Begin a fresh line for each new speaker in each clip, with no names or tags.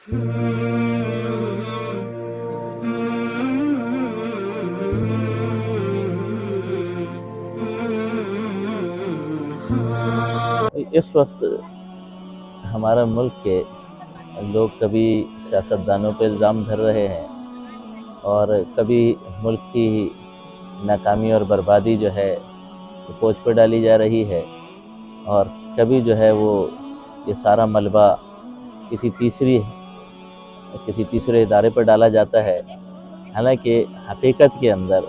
اس وقت ہمارا ملک کے لوگ کبھی سیاستدانوں پہ الزام دھر رہے ہیں اور کبھی ملک کی ناکامی اور بربادی جو ہے فوج پہ ڈالی جا رہی ہے، اور کبھی جو ہے وہ یہ سارا ملبہ کسی تیسرے ادارے پر ڈالا جاتا ہے۔ حالانکہ حقیقت کے اندر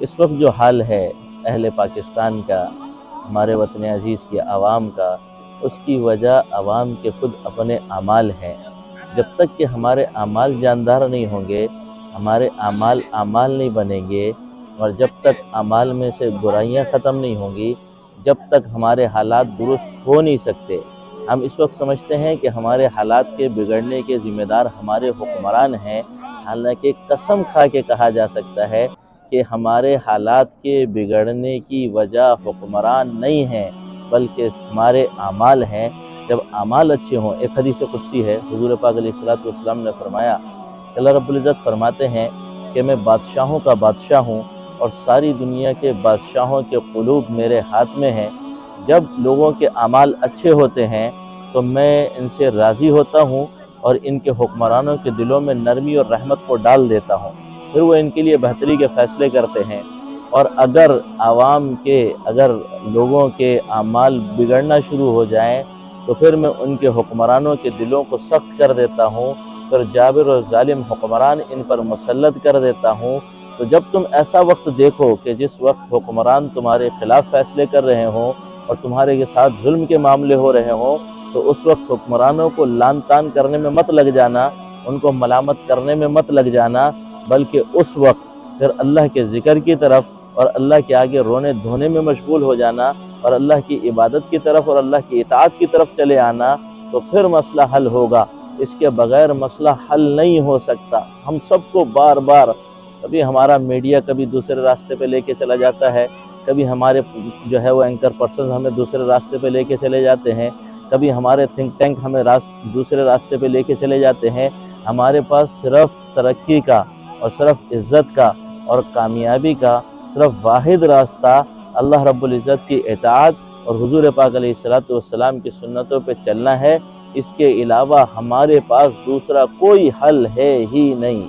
اس وقت جو حال ہے اہل پاکستان کا، ہمارے وطن عزیز کی عوام کا، اس کی وجہ عوام کے خود اپنے اعمال ہیں۔ جب تک کہ ہمارے اعمال جاندار نہیں ہوں گے، ہمارے اعمال نہیں بنیں گے، اور جب تک اعمال میں سے برائیاں ختم نہیں ہوں گی، جب تک ہمارے حالات درست ہو نہیں سکتے۔ ہم اس وقت سمجھتے ہیں کہ ہمارے حالات کے بگڑنے کے ذمہ دار ہمارے حکمران ہیں، حالانکہ قسم کھا کے کہا جا سکتا ہے کہ ہمارے حالات کے بگڑنے کی وجہ حکمران نہیں ہیں بلکہ ہمارے اعمال ہیں۔ جب اعمال اچھے ہوں، ایک حدیث قدسی ہے، حضور پاک علیہ السلام نے فرمایا کہ اللہ رب العزت فرماتے ہیں کہ میں بادشاہوں کا بادشاہ ہوں اور ساری دنیا کے بادشاہوں کے قلوب میرے ہاتھ میں ہیں۔ جب لوگوں کے اعمال اچھے ہوتے ہیں تو میں ان سے راضی ہوتا ہوں اور ان کے حکمرانوں کے دلوں میں نرمی اور رحمت کو ڈال دیتا ہوں، پھر وہ ان کے لیے بہتری کے فیصلے کرتے ہیں۔ اور اگر لوگوں کے اعمال بگڑنا شروع ہو جائیں تو پھر میں ان کے حکمرانوں کے دلوں کو سخت کر دیتا ہوں، پھر جابر اور ظالم حکمران ان پر مسلط کر دیتا ہوں۔ تو جب تم ایسا وقت دیکھو کہ جس وقت حکمران تمہارے خلاف فیصلے کر رہے ہوں اور تمہارے کے ساتھ ظلم کے معاملے ہو رہے ہوں، تو اس وقت حکمرانوں کو لان تان کرنے میں مت لگ جانا، ان کو ملامت کرنے میں مت لگ جانا، بلکہ اس وقت پھر اللہ کے ذکر کی طرف اور اللہ کے آگے رونے دھونے میں مشغول ہو جانا اور اللہ کی عبادت کی طرف اور اللہ کی اطاعت کی طرف چلے آنا، تو پھر مسئلہ حل ہوگا۔ اس کے بغیر مسئلہ حل نہیں ہو سکتا۔ ہم سب کو بار بار، کبھی ہمارا میڈیا کبھی دوسرے راستے پہ لے کے چلا جاتا ہے، کبھی ہمارے جو ہے وہ اینکر پرسنز ہمیں دوسرے راستے پہ لے کے چلے جاتے ہیں، کبھی ہمارے تھنک ٹینک ہمیں دوسرے راستے پہ لے کے چلے جاتے ہیں۔ ہمارے پاس صرف ترقی کا اور صرف عزت کا اور کامیابی کا صرف واحد راستہ اللہ رب العزت کی اطاعت اور حضور پاک علیہ السلام کی سنتوں پہ چلنا ہے۔ اس کے علاوہ ہمارے پاس دوسرا کوئی حل ہے ہی نہیں۔